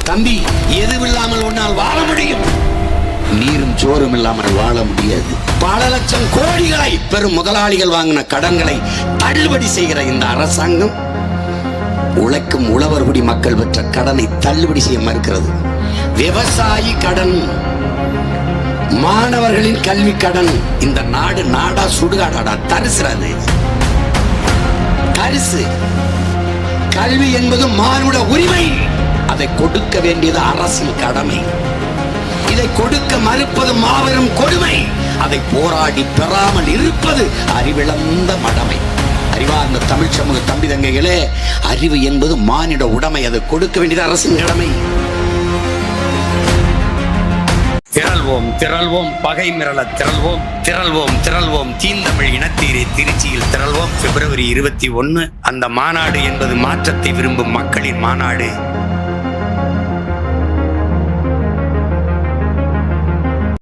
தம்பி, எதுவில்லாமல் உன்னால் வாழ முடியும், நீரும் சோறும் இல்லாமல் வாழ முடியாது. பல லட்சம் கோடிகளை பெரும் முதலாளிகள் வாங்கின கடன்களை தள்ளுபடி செய்கிற இந்த அரசாங்கம் உழைக்கும் உழவர்குடி மக்கள் பெற்ற கடனை தள்ளுபடி செய்ய மறுக்கிறது. விவசாயி கடன், மாணவர்களின் கல்வி கடன். இந்த நாடு நாடா சுடுகாடாடா, தரிசுறது தரிசு. கல்வி என்பது மானுட உரிமை, அதை கொடுக்க வேண்டியது அரசின் கடமை. இதை கொடுக்க மறுப்பது மாபெரும் கொடுமை. அதை போராடி பெறாமல் இருப்பது அறிவிழந்த மடமை. அறிவார்ந்த தமிழ் சமூக தம்பி தங்கைகளே, அறிவு என்பது மானிட உடைமை, அதை கொடுக்க வேண்டியது அரசின் கடமை. திரள்வோம் திரள்வோம், பகை மிரள திரள்வோம், திரள்வோம் திரள்வோம், தீந்தமிழ் இனத்தீரே திருச்சியில் திரள்வோம். February 21 அந்த மாநாடு என்பது மாற்றத்தை விரும்பும் மக்களின் மாநாடு.